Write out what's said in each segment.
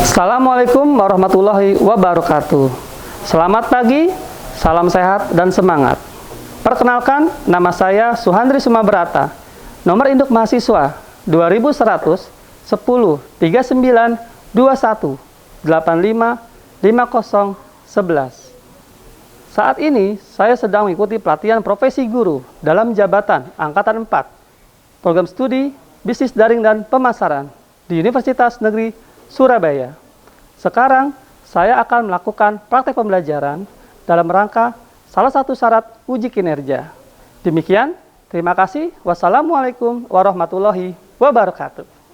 Assalamualaikum warahmatullahi wabarakatuh. Selamat pagi, salam sehat dan semangat. Perkenalkan, nama saya Suhandri Sumabrata. Nomor induk mahasiswa 2100 10 39 21 85 50 11. Saat ini saya sedang mengikuti pelatihan profesi guru dalam jabatan Angkatan 4, Program Studi Bisnis Daring dan Pemasaran di Universitas Negeri Surabaya. Sekarang saya akan melakukan praktek pembelajaran dalam rangka salah satu syarat uji kinerja. Demikian, terima kasih. Wassalamualaikum warahmatullahi wabarakatuh.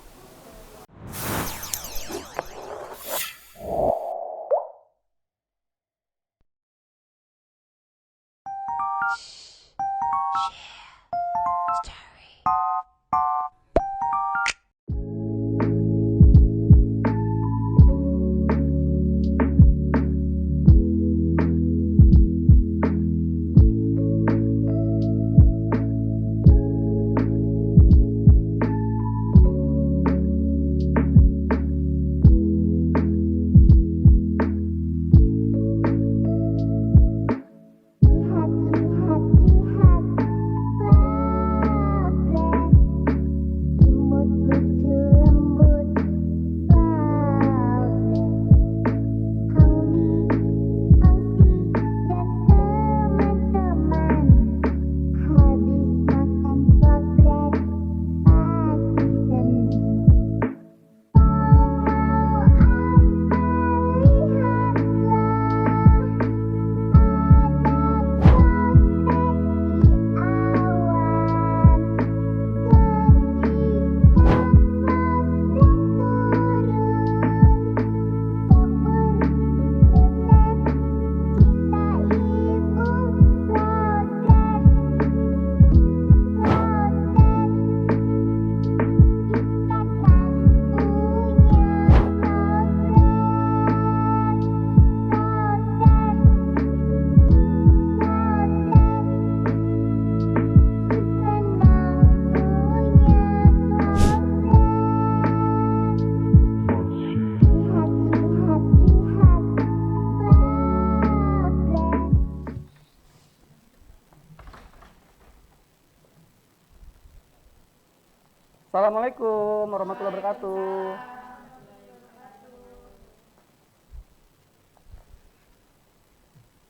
Assalamualaikum warahmatullahi wabarakatuh.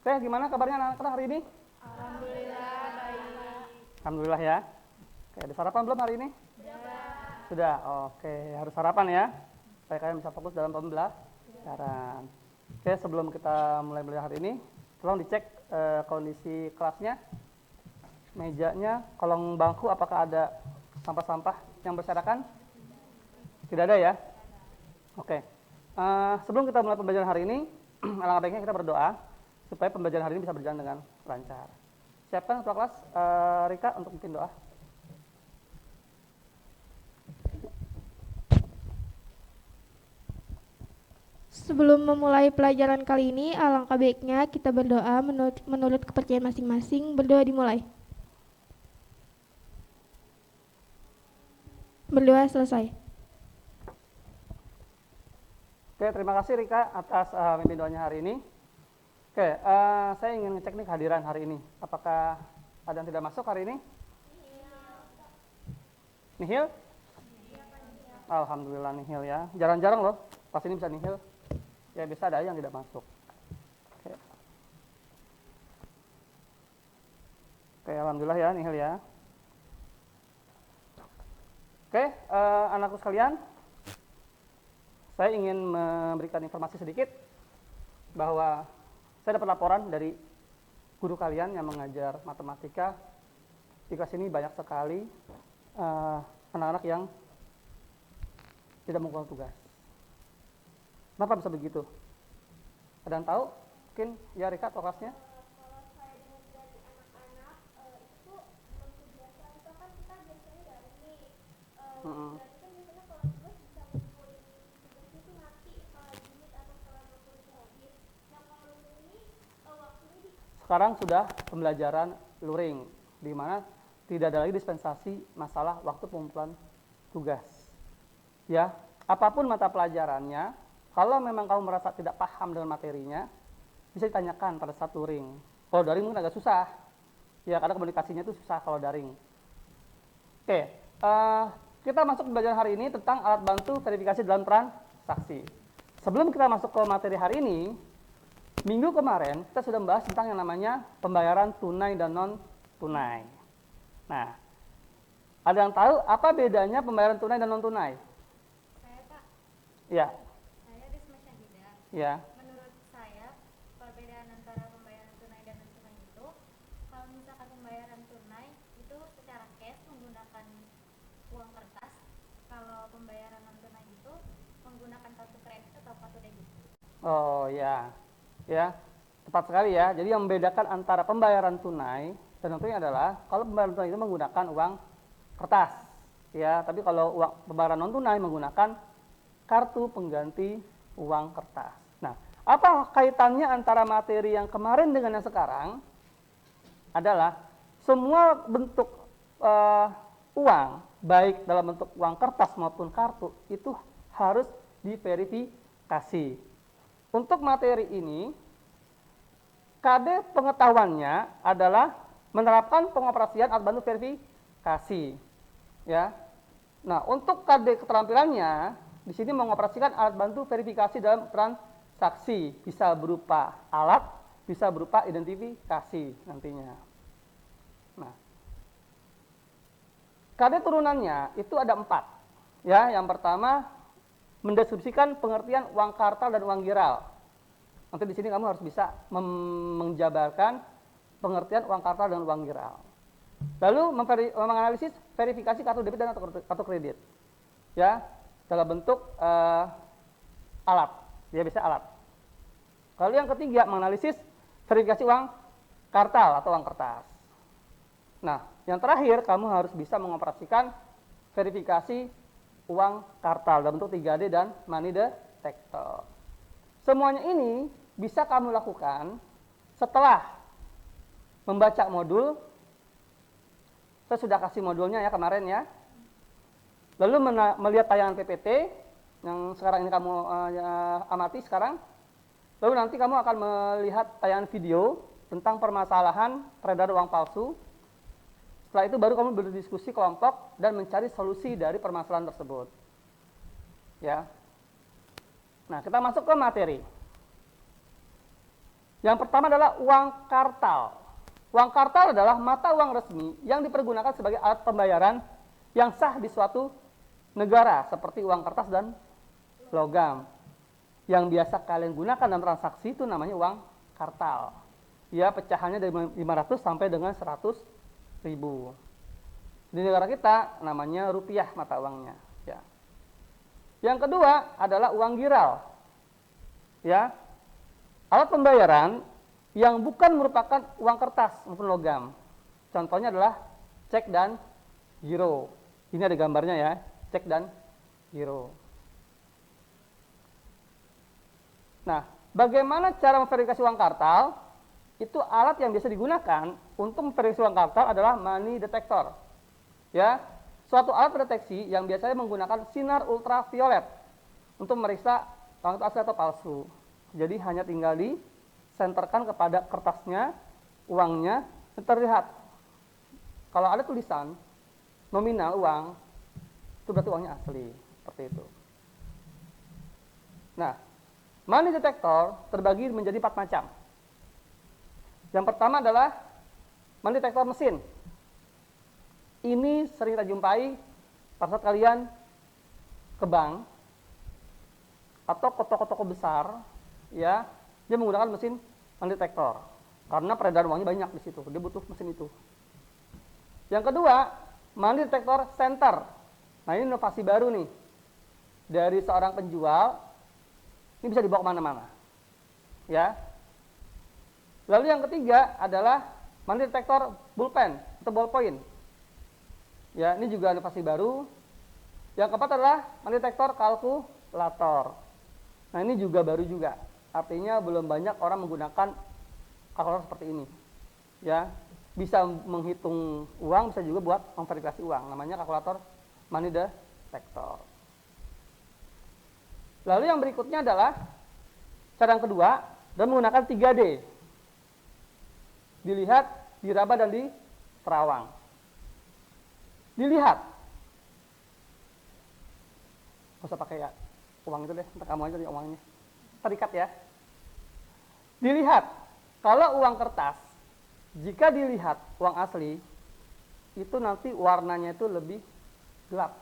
Teh, gimana kabarnya anak-anak hari ini? Alhamdulillah baik. Alhamdulillah ya. Oke, ada sarapan belum hari ini? Sudah. Oke, harus sarapan ya. Supaya kalian bisa fokus dalam pembelajaran. Oke, sebelum kita mulai belajar hari ini, tolong dicek kondisi kelasnya, mejanya, kolong bangku apakah ada sampah-sampah yang berserakan? Tidak ada ya? Oke. Sebelum kita mulai pembelajaran hari ini, alangkah baiknya kita berdoa supaya pembelajaran hari ini bisa berjalan dengan lancar. Siapkan ketua kelas, Rika, untuk memimpin doa. Sebelum memulai pelajaran kali ini, alangkah baiknya kita berdoa menurut kepercayaan masing-masing. Berdoa dimulai. Berdoa selesai. Oke, terima kasih Rika atas memimpin doanya hari ini. Oke, saya ingin ngecek nih kehadiran hari ini. Apakah ada yang tidak masuk hari ini? Nihil? Alhamdulillah nihil ya. Jarang-jarang loh, pas ini bisa nihil. Ya bisa ada yang tidak masuk. Oke. Oke, alhamdulillah ya nihil ya. Oke, anakku sekalian, saya ingin memberikan informasi sedikit bahwa saya dapat laporan dari guru kalian yang mengajar matematika. Di kelas ini banyak sekali anak-anak yang tidak mengumpulkan tugas. Kenapa bisa begitu? Ada yang tahu? Mungkin ya Rika atau kelasnya? Sekarang sudah pembelajaran luring, di mana tidak ada lagi dispensasi masalah waktu pengumpulan tugas. Ya, apapun mata pelajarannya, Kalau memang kamu merasa tidak paham dengan materinya, bisa ditanyakan pada saat touring. Kalau daring mungkin agak susah. Ya, karena komunikasinya itu susah kalau daring. Oke, kita masuk pembelajaran hari ini tentang alat bantu verifikasi dalam transaksi. Sebelum kita masuk ke materi hari ini, minggu kemarin kita sudah membahas tentang yang namanya pembayaran tunai dan non-tunai. Nah, ada yang tahu apa bedanya pembayaran tunai dan non-tunai? Saya Pak, Ya, saya Risma Syahidah. ya. Menurut saya, perbedaan antara pembayaran tunai dan non tunai itu, kalau misalkan pembayaran tunai itu secara cash menggunakan uang kertas, kalau pembayaran non tunai itu menggunakan kartu kredit atau kartu debit. Oh ya, ya, tepat sekali ya. Jadi yang membedakan antara pembayaran tunai dan non tunai adalah kalau pembayaran tunai itu menggunakan uang kertas, ya. Tapi kalau pembayaran non tunai menggunakan kartu pengganti uang kertas. Nah, apa kaitannya antara materi yang kemarin dengan yang sekarang? Adalah semua bentuk uang, baik dalam bentuk uang kertas maupun kartu, itu harus diverifikasi. Untuk materi ini, KD pengetahuannya adalah menerapkan pengoperasian alat bantu verifikasi. Ya. Nah, untuk KD keterampilannya, di sini mengoperasikan alat bantu verifikasi dalam transaksi. Bisa berupa alat, bisa berupa identifikasi nantinya. Nah, KD turunannya itu ada 4. Ya, yang pertama mendeskripsikan pengertian uang kartal dan uang giral. Nanti di sini kamu harus bisa menjabarkan pengertian uang kartal dan uang giral. Lalu menganalisis verifikasi kartu debit dan kartu kredit. Ya, dalam bentuk alat. Ya, bisa alat. Lalu yang ketiga menganalisis verifikasi uang kartal atau uang kertas. Nah, yang terakhir kamu harus bisa mengoperasikan verifikasi uang kartal dalam bentuk 3D dan money detector. Semuanya ini bisa kamu lakukan setelah membaca modul. Saya sudah kasih modulnya ya kemarin ya. Lalu melihat tayangan PPT yang sekarang ini kamu amati sekarang. Lalu nanti kamu akan melihat tayangan video tentang permasalahan peredaran uang palsu. Setelah itu baru kamu berdiskusi kelompok dan mencari solusi dari permasalahan tersebut. Ya. Nah, kita masuk ke materi. Yang pertama adalah uang kartal. Uang kartal adalah mata uang resmi yang dipergunakan sebagai alat pembayaran yang sah di suatu negara, seperti uang kertas dan logam. Yang biasa kalian gunakan dalam transaksi itu namanya uang kartal. Ya, pecahannya dari 500 sampai dengan 100.000. Di negara kita namanya rupiah mata uangnya. Ya. Yang kedua adalah uang giral. Ya, alat pembayaran yang bukan merupakan uang kertas maupun logam. Contohnya adalah cek dan giro. Ini ada gambarnya ya, cek dan giro. Nah, bagaimana cara memverifikasi uang kartal? Itu alat yang biasa digunakan untuk memverifikasi uang kartal adalah money detector. Ya, suatu alat pendeteksi yang biasanya menggunakan sinar ultraviolet untuk memeriksa uang itu asli atau palsu. Jadi hanya tinggal disenterkan kepada kertasnya, uangnya, dan terlihat. Kalau ada tulisan nominal uang, itu berarti uangnya asli. Seperti itu. Nah, money detector terbagi menjadi 4 macam. Yang pertama adalah money detector mesin. Ini sering kita jumpai pada saat kalian ke bank atau ke toko-toko besar, ya, dia menggunakan mesin money detector karena peredaran uangnya banyak di situ. Dia butuh mesin itu. Yang kedua, money detector center. Nah, ini inovasi baru nih dari seorang penjual. Ini bisa dibawa kemana-mana, ya. Lalu yang ketiga adalah money detector bullpen atau ballpoint. Ya, ini juga inovasi baru. Yang keempat adalah money detector kalkulator. Nah, ini juga baru juga. Artinya belum banyak orang menggunakan kalkulator seperti ini. Ya, bisa menghitung uang, bisa juga buat memverifikasi uang. Namanya kalkulator money detector. Lalu yang berikutnya adalah cara yang kedua dan menggunakan 3D. Dilihat, diraba, dan diterawang. Dilihat. Gak usah pakai ya uang itu deh, ntar kamu aja di uangnya. Terikat ya. Dilihat, kalau uang kertas, jika dilihat uang asli, itu nanti warnanya itu lebih gelap.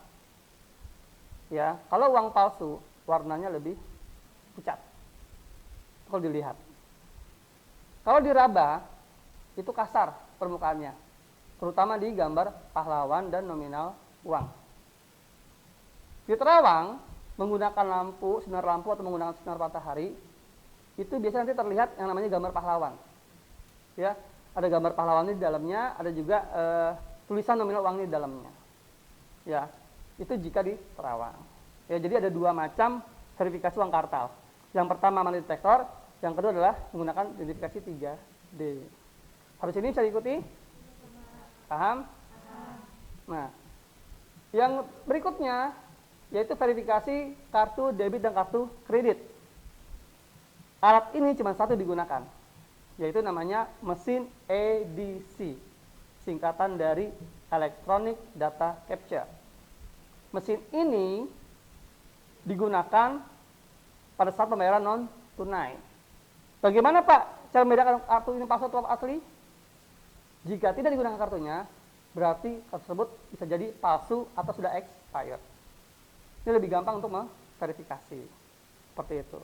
Ya, kalau uang palsu, warnanya lebih pucat. Kalau dilihat. Kalau diraba, itu kasar permukaannya. Terutama di gambar pahlawan dan nominal uang. Diterawang, menggunakan lampu, sinar lampu atau menggunakan sinar matahari, itu biasanya nanti terlihat yang namanya gambar pahlawan. Ya, ada gambar pahlawan di dalamnya, ada juga tulisan nominal uang di dalamnya. Ya, itu jika diterawang. Ya, jadi ada dua macam verifikasi uang kartal. Yang pertama money detector, yang kedua adalah menggunakan identifikasi 3D. Harus ini bisa diikuti? Paham? Nah, yang berikutnya yaitu verifikasi kartu debit dan kartu kredit. Alat ini cuma satu digunakan, yaitu namanya mesin EDC, singkatan dari Electronic Data Capture. Mesin ini digunakan pada saat pembayaran non tunai. Bagaimana Pak cara membedakan kartu ini palsu atau asli? Jika tidak digunakan kartunya, berarti kartu tersebut bisa jadi palsu atau sudah expired. Ini lebih gampang untuk memverifikasi. Seperti itu.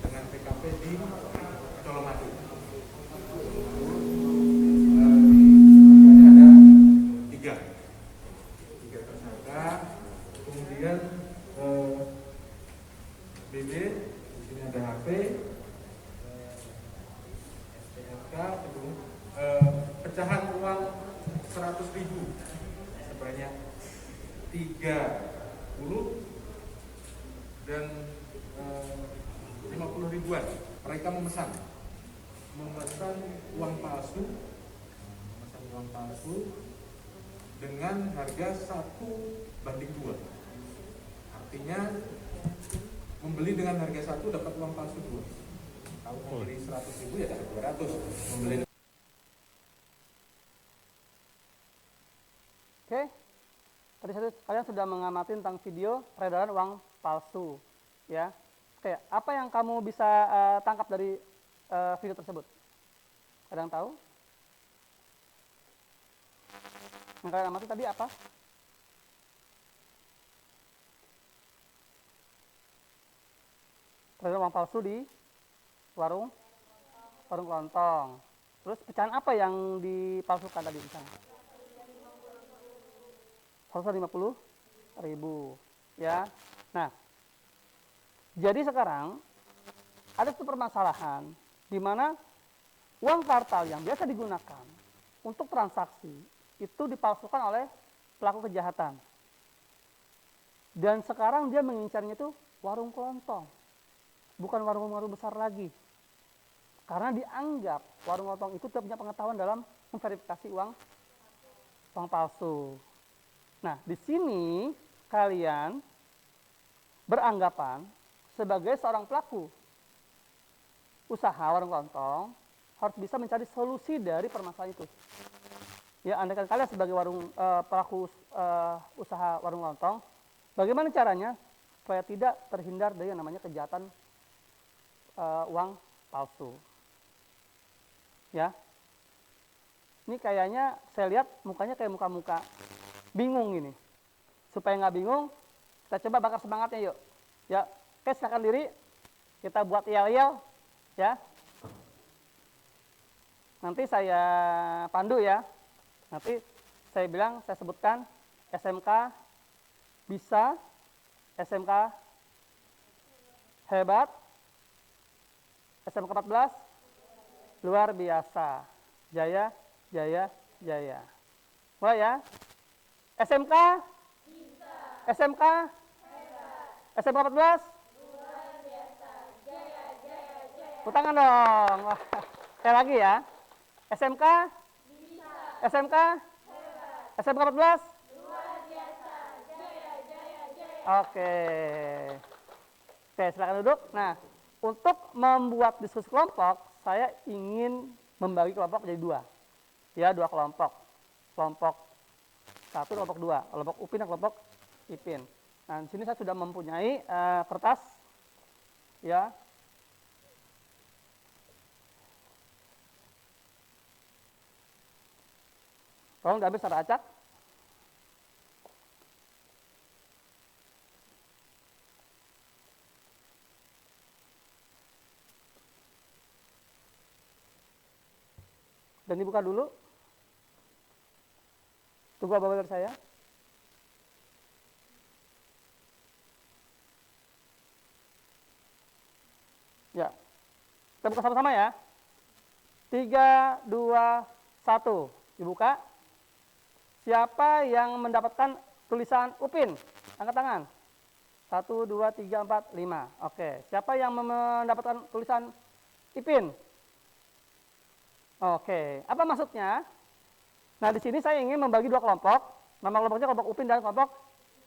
Dengan PKP di Colomadu. Ada tiga tersangka, kemudian BB, di sini ada HP, STNK, pecahan uang 100.000 sebanyak 30 dan 50 ribuan. Mereka memesan uang palsu dengan harga 1:2. Artinya membeli dengan harga 1 dapat uang palsu 2. Kalau membeli 100.000 ya dapat 200. Membeli. Oke. Tadi kalian sudah mengamati tentang video peredaran uang palsu, ya. Oke, apa yang kamu bisa tangkap dari video tersebut? Ada yang tahu? Yang kalian amati tadi apa? Peredaran uang palsu di warung kelontong. Terus pecahan apa yang dipalsukan tadi di sana? 150.000, ya. Nah, jadi sekarang ada satu permasalahan di mana uang kartal yang biasa digunakan untuk transaksi itu dipalsukan oleh pelaku kejahatan. Dan sekarang dia mengincarnya itu warung kelontong, bukan warung-warung besar lagi. Karena dianggap warung kelontong itu tidak punya pengetahuan dalam memverifikasi uang palsu. Nah, di sini kalian beranggapan sebagai seorang pelaku usaha warung kelontong harus bisa mencari solusi dari permasalahan itu. Ya, andaikan kalian sebagai pelaku usaha warung kelontong, bagaimana caranya supaya tidak terhindar dari yang namanya kejahatan uang palsu? Ya, ini kayaknya saya lihat mukanya kayak muka-muka bingung ini. Supaya nggak bingung, kita coba bakar semangatnya yuk. Ya, oke, silakan diri. Kita buat yel-yel, ya. Nanti saya pandu ya. Nanti saya bilang, saya sebutkan SMK bisa, SMK hebat, SMK 14 luar biasa, jaya, jaya, jaya. Mulai ya. SMK? Bisa. SMK? Hebat. SMK 14? Luar biasa. Jaya, jaya, jaya. Tepuk tangan dong. Wah, sekali lagi ya. SMK? Bisa. SMK? Hebat. SMK 14? Luar biasa. Jaya, jaya, jaya. Oke. Oke, silakan duduk. Nah, untuk membuat diskusi kelompok, saya ingin membagi kelompok jadi dua. Ya, dua kelompok. Kelompok satu, kelompok dua. Kelompok UPIN dan kelompok IPIN. Nah, di sini saya sudah mempunyai kertas. Ya. Tolong diambil secara acak. Dan dibuka dulu. Tunggu apa dari saya. Ya. Kita buka sama-sama ya. 3, 2, 1. Dibuka. Siapa yang mendapatkan tulisan UPIN? Angkat tangan. 1, 2, 3, 4, 5. Oke. Siapa yang mendapatkan tulisan IPIN? Oke, apa maksudnya? Nah, di sini saya ingin membagi dua kelompok. Nama kelompoknya kelompok UPIN dan kelompok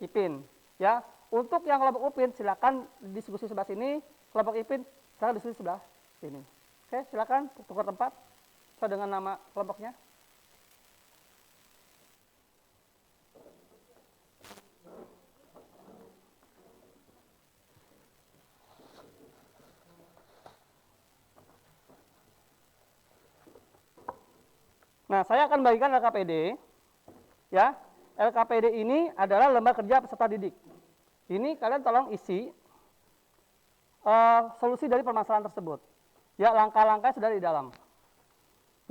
IPIN. Ya, untuk yang kelompok UPIN silakan diskusi sebelah sini. Kelompok IPIN silakan diskusi sebelah sini. Oke, silakan tukar tempat sesuai dengan nama kelompoknya. Nah, saya akan bagikan LKPD. Ya, LKPD ini adalah lembar kerja peserta didik. Ini kalian tolong isi solusi dari permasalahan tersebut. Ya, langkah-langkah sudah di dalam.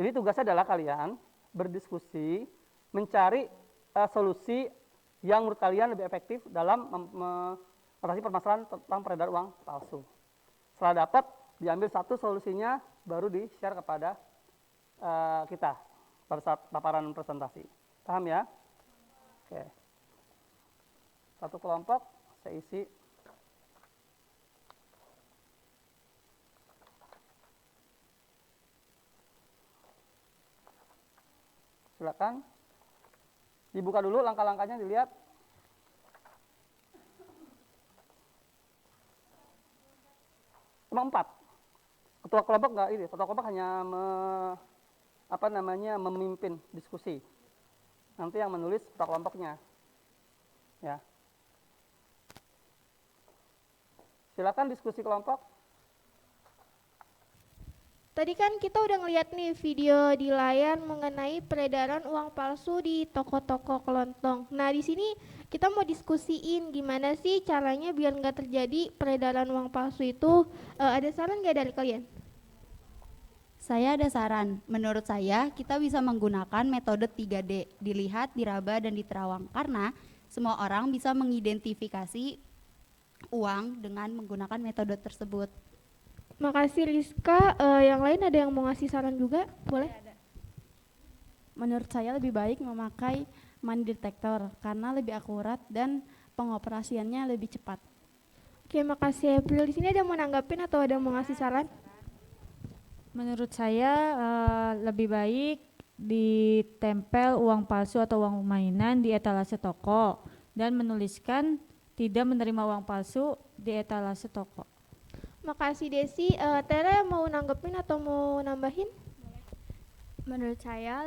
Jadi tugasnya adalah kalian berdiskusi, mencari solusi yang menurut kalian lebih efektif dalam mengatasi permasalahan tentang peredaran uang palsu. Setelah dapat, diambil satu solusinya, baru di-share kepada kita pada saat paparan presentasi. Paham ya? Oke. Satu kelompok saya isi. Silakan. Dibuka dulu langkah-langkahnya, dilihat. Cuma 4. Ketua kelompok enggak ini, ketua kelompok hanya memimpin diskusi. Nanti yang menulis ketua kelompoknya. Ya. Silakan diskusi kelompok. Tadi kan kita udah ngeliat nih video di layar mengenai peredaran uang palsu di toko-toko kelontong. Nah, di sini kita mau diskusiin gimana sih caranya biar nggak terjadi peredaran uang palsu itu. Ada saran nggak dari kalian? Saya ada saran. Menurut saya, kita bisa menggunakan metode 3D, dilihat, diraba, dan diterawang. Karena semua orang bisa mengidentifikasi uang dengan menggunakan metode tersebut. Makasih Rizka. Yang lain ada yang mau ngasih saran juga? Boleh? Menurut saya lebih baik memakai money detector karena lebih akurat dan pengoperasiannya lebih cepat. Oke, makasih April. Di sini ada yang mau nanggapin atau ada yang mau ngasih saran? Menurut saya lebih baik ditempel uang palsu atau uang mainan di etalase toko dan menuliskan tidak menerima uang palsu di etalase toko. Makasih Desi. Tere mau nanggepin atau mau nambahin? Menurut saya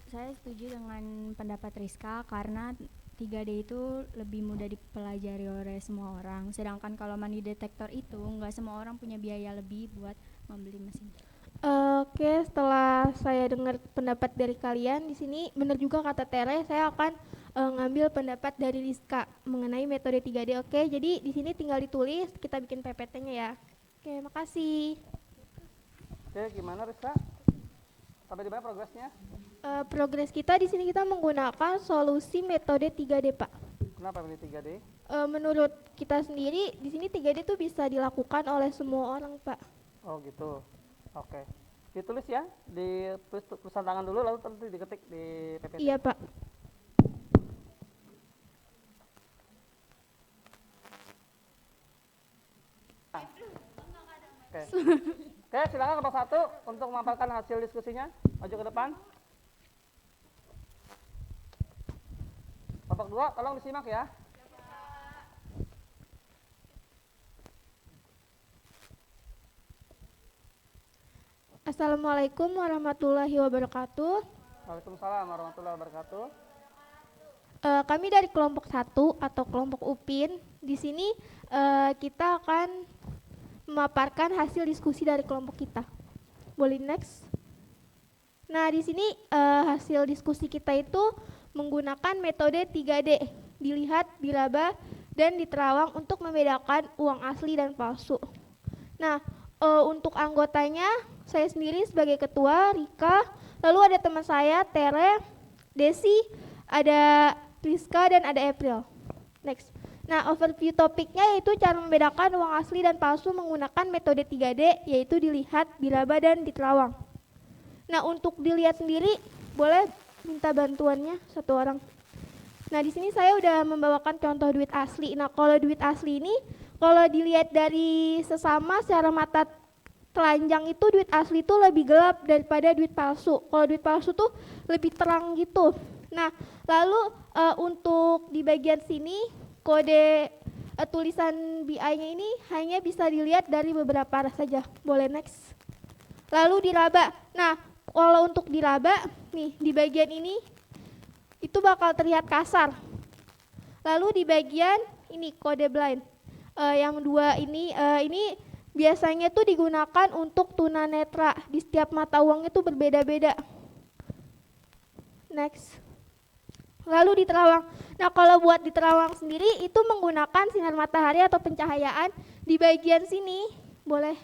saya setuju dengan pendapat Rizka karena 3D itu lebih mudah dipelajari oleh semua orang. Sedangkan kalau money detector itu nggak semua orang punya biaya lebih buat membeli mesin. Oke, setelah saya dengar pendapat dari kalian di sini, benar juga kata Tere, saya akan ngambil pendapat dari Rizka mengenai metode 3D. Oke, jadi di sini tinggal ditulis, kita bikin PPT-nya ya. Oke, makasih. Oke, gimana Rizka? Sampai di mana progresnya? Progres kita di sini kita menggunakan solusi metode 3D, Pak. Kenapa pilih 3D? Menurut kita sendiri, di sini 3D itu bisa dilakukan oleh semua orang, Pak. Oh gitu. Oke. Ditulis ya, ditulis tulisan tangan dulu lalu nanti diketik di PPT. Iya, Pak. Oke. Oke, silakan kelompok 1 untuk memaparkan hasil diskusinya. Maju ke depan. Kelompok 2, tolong disimak ya. Assalamualaikum warahmatullahi wabarakatuh. Waalaikumsalam warahmatullahi wabarakatuh. Kami dari kelompok 1 atau kelompok UPIN. Di sini kita akan memaparkan hasil diskusi dari kelompok kita. Boleh next? Nah, di sini hasil diskusi kita itu menggunakan metode 3D, dilihat, diraba, dan diterawang untuk membedakan uang asli dan palsu. Nah, untuk anggotanya, saya sendiri sebagai ketua, Rika, lalu ada teman saya, Tere, Desi, ada Rizka, dan ada April. Next. Nah, overview topiknya yaitu cara membedakan uang asli dan palsu menggunakan metode 3D, yaitu dilihat, diraba, dan diterawang. Nah, untuk dilihat sendiri, boleh minta bantuannya satu orang. Nah, di sini saya udah membawakan contoh duit asli. Nah, kalau duit asli ini, kalau dilihat dari sesama secara mata telanjang itu duit asli itu lebih gelap daripada duit palsu. Kalau duit palsu tuh lebih terang gitu. Nah, lalu untuk di bagian sini kode tulisan BI-nya ini hanya bisa dilihat dari beberapa arah saja. Boleh next. Lalu diraba. Nah, kalau untuk diraba nih di bagian ini itu bakal terlihat kasar. Lalu di bagian ini kode blind. Yang dua ini biasanya tuh digunakan untuk tunanetra. Di setiap mata uang itu berbeda-beda. Next. Lalu diterawang. Nah, kalau buat diterawang sendiri itu menggunakan sinar matahari atau pencahayaan di bagian sini. Boleh.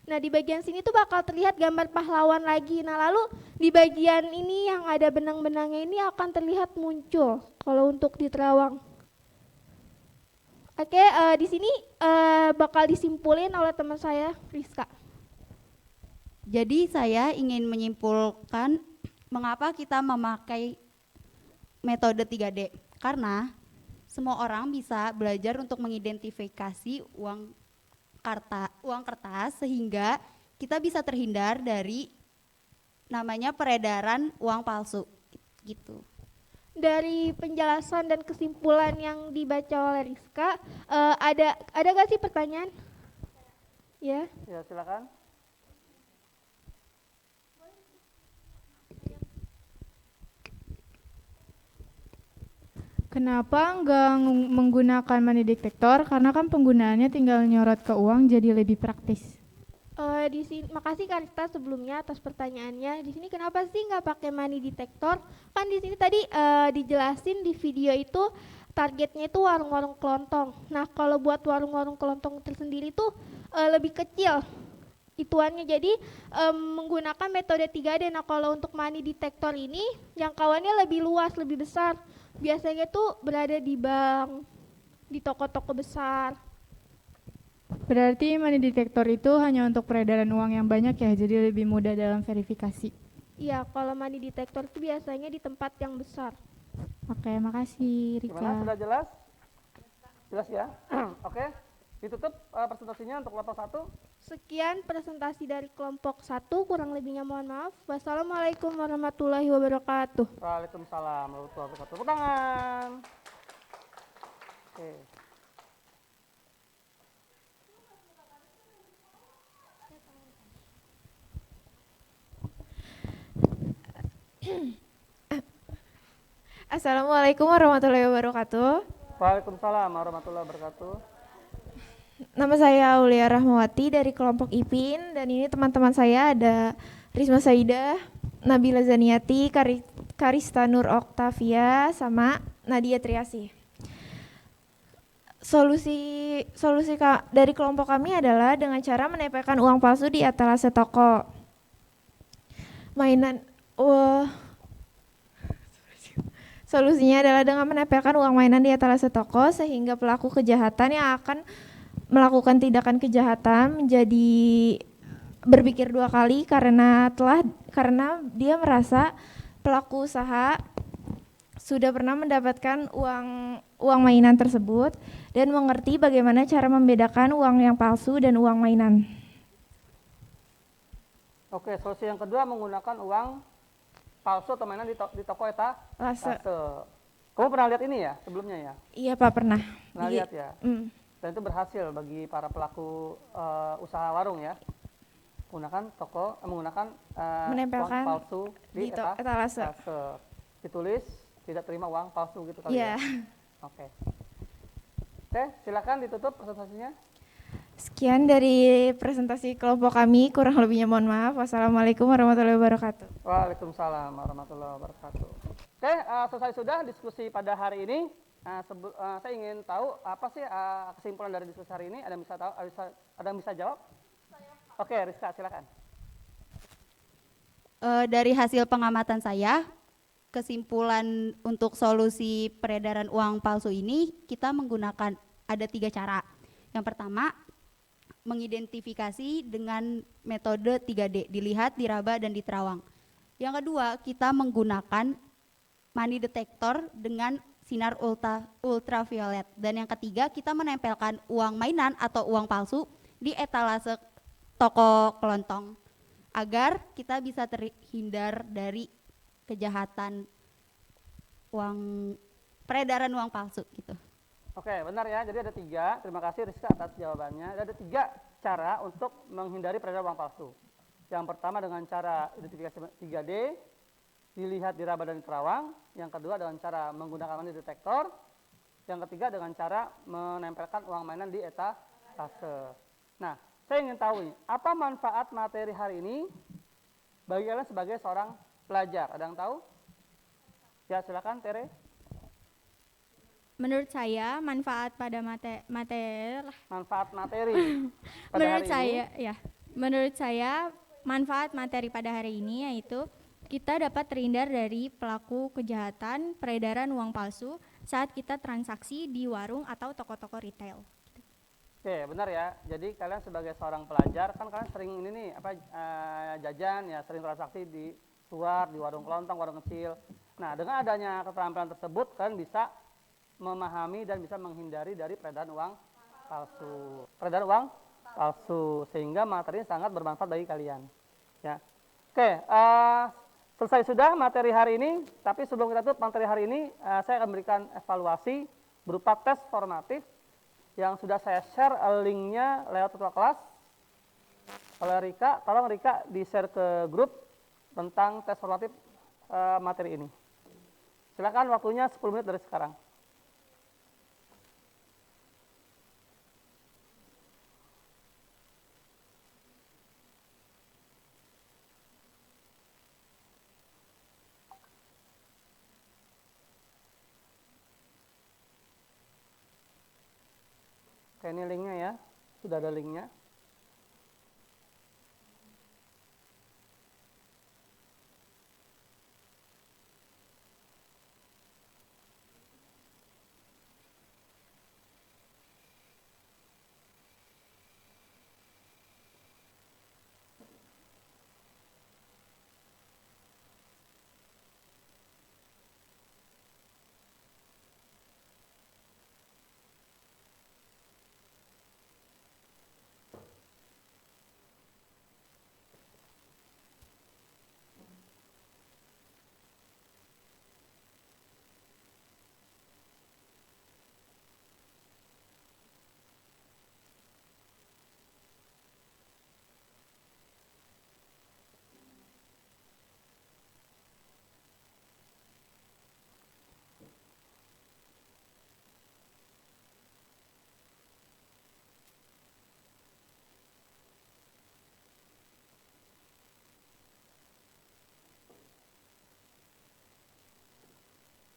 Nah, di bagian sini tuh bakal terlihat gambar pahlawan lagi. Nah, lalu di bagian ini yang ada benang-benangnya ini akan terlihat muncul kalau untuk diterawang. Oke, di sini bakal disimpulin oleh teman saya, Rizka. Jadi saya ingin menyimpulkan mengapa kita memakai metode 3D. Karena semua orang bisa belajar untuk mengidentifikasi uang kertas sehingga kita bisa terhindar dari namanya peredaran uang palsu gitu. Dari penjelasan dan kesimpulan yang dibaca oleh Rizka, ada gak sih pertanyaan? Ya. Ya, silakan. Kenapa nggak menggunakan money detector? Karena kan penggunaannya tinggal nyorot ke uang jadi lebih praktis. Di sini, makasih Karista sebelumnya atas pertanyaannya. Di sini kenapa sih nggak pakai money detector? Kan di sini tadi dijelasin di video itu targetnya itu warung-warung kelontong. Nah, kalau buat warung-warung kelontong tersendiri tuh lebih kecil ituannya. Jadi menggunakan metode 3D. Nah, kalau untuk money detector ini jangkauannya lebih luas, lebih besar. Biasanya tuh berada di bank, di toko-toko besar. Berarti money detector itu hanya untuk peredaran uang yang banyak ya, jadi lebih mudah dalam verifikasi. Iya, kalau money detector itu biasanya di tempat yang besar. Oke, makasih Rika. Gimana, sudah jelas? Jelas ya? Oke, ditutup presentasinya untuk kelompok 1. Sekian presentasi dari kelompok 1, kurang lebihnya mohon maaf. Wassalamualaikum warahmatullahi wabarakatuh. Waalaikumsalam warahmatullahi wabarakatuh. Tepuk tangan. Oke. Assalamualaikum warahmatullahi wabarakatuh. Waalaikumsalam warahmatullahi wabarakatuh. Nama saya Aulia Rahmawati dari kelompok IPIN, dan ini teman-teman saya ada Risma Saidah, Nabila Zaniati, Karista Nur Oktavia, sama Nadia Triasi. Solusi dari kelompok kami adalah dengan cara menempelkan uang palsu di etalase toko. Solusinya adalah dengan menempelkan uang mainan di etalase toko sehingga pelaku kejahatan yang akan melakukan tindakan kejahatan menjadi berpikir dua kali karena dia merasa pelaku usaha sudah pernah mendapatkan uang mainan tersebut dan mengerti bagaimana cara membedakan uang yang palsu dan uang mainan. Oke, solusi yang kedua menggunakan uang palsu atau mainan di toko etalase. Kamu pernah lihat ini ya sebelumnya ya? Iya Pak, pernah. Pernah lihat ya? Dan itu berhasil bagi para pelaku usaha warung ya. Menggunakan menempelkan uang palsu di etalase. Ditulis tidak terima uang palsu gitu kali ya. Oke, silakan ditutup presentasinya. Sekian dari presentasi kelompok kami, kurang lebihnya mohon maaf. Wassalamualaikum warahmatullahi wabarakatuh. Waalaikumsalam warahmatullahi wabarakatuh. Oke, selesai sudah diskusi pada hari ini. Saya ingin tahu apa sih kesimpulan dari diskusi hari ini. Ada yang bisa tahu? Ada yang bisa jawab? Oke, Rizka silakan. Dari hasil pengamatan saya, kesimpulan untuk solusi peredaran uang palsu ini kita menggunakan ada 3 cara. Yang pertama, mengidentifikasi dengan metode 3D, dilihat, diraba, dan diterawang. Yang kedua, kita menggunakan money detector dengan sinar ultraviolet. Dan yang ketiga, kita menempelkan uang mainan atau uang palsu di etalase toko kelontong agar kita bisa terhindar dari kejahatan peredaran uang palsu gitu. Oke, benar ya. Jadi ada 3. Terima kasih Rizka atas jawabannya. Ada 3 cara untuk menghindari peredaran uang palsu. Yang pertama dengan cara identifikasi 3D, dilihat, diraba, dan diterawang. Yang kedua dengan cara menggunakan money detector. Yang ketiga dengan cara menempelkan uang mainan di etalase. Nah, saya ingin tahu nih, apa manfaat materi hari ini bagi kalian sebagai seorang pelajar? Ada yang tahu? Ya, silakan Tere. Menurut saya manfaat pada materi menurut saya manfaat materi pada hari ini yaitu kita dapat terhindar dari pelaku kejahatan peredaran uang palsu saat kita transaksi di warung atau toko-toko retail. Oke, benar ya. Jadi kalian sebagai seorang pelajar kan kalian sering ini nih jajan ya, sering transaksi di luar, di warung kelontong, warung kecil. Nah, dengan adanya keterampilan tersebut kalian bisa memahami dan bisa menghindari dari peredaran uang palsu. Sehingga materi sangat bermanfaat bagi kalian. Ya. Oke, selesai sudah materi hari ini. Tapi sebelum kita tutup materi hari ini, saya akan berikan evaluasi berupa tes formatif yang sudah saya share linknya lewat tutorial kelas oleh Rika. Tolong Rika di-share ke grup tentang tes formatif materi ini. Silakan, waktunya 10 menit dari sekarang. Oke, ini linknya ya, sudah ada linknya.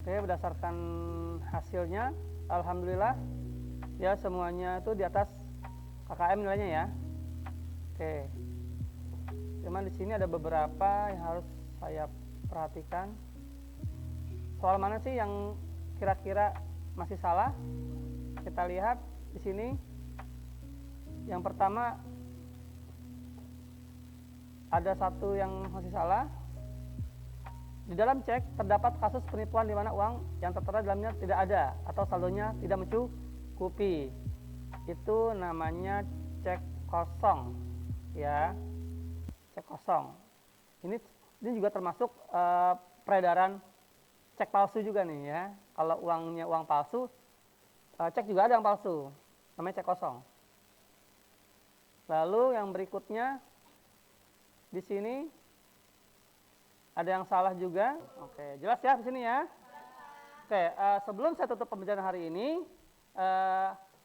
Oke, berdasarkan hasilnya, alhamdulillah ya semuanya itu di atas KKM nilainya ya. Oke. Cuman di sini ada beberapa yang harus saya perhatikan. Soal mana sih yang kira-kira masih salah? Kita lihat di sini. Yang pertama ada satu yang masih salah. Di dalam cek terdapat kasus penipuan di mana uang yang tertera dalamnya tidak ada atau saldonya tidak mencukupi. Itu namanya cek kosong, ya. cek kosong. Ini juga termasuk peredaran cek palsu juga nih ya. Kalau uangnya uang palsu, cek juga ada yang palsu, namanya cek kosong. Lalu yang berikutnya di sini ada yang salah juga. Oke, jelas ya di sini ya. Oke, sebelum saya tutup pembelajaran hari ini,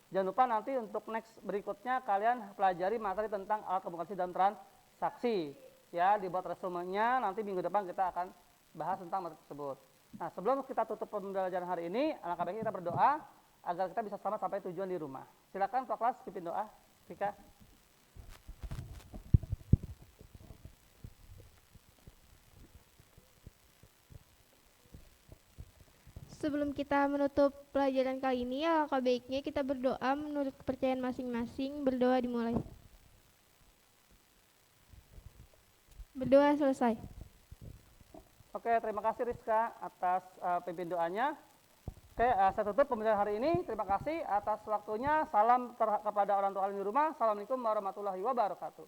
jangan lupa nanti untuk next berikutnya kalian pelajari materi tentang alat komunikasi dan transaksi. Ya, dibuat resumenya, nanti minggu depan kita akan bahas tentang materi tersebut. Nah, sebelum kita tutup pembelajaran hari ini, alangkah baiknya kita berdoa agar kita bisa selamat sampai tujuan di rumah. Silakan Pak kelas pimpin doa. Rika. Sebelum kita menutup pelajaran kali ini, alangkah baiknya kita berdoa menurut kepercayaan masing-masing. Berdoa dimulai. Berdoa selesai. Oke, terima kasih Rizka atas pimpin doanya. Oke, saya tutup pembelajaran hari ini. Terima kasih atas waktunya. Salam kepada orang tua kalian di rumah. Assalamualaikum warahmatullahi wabarakatuh.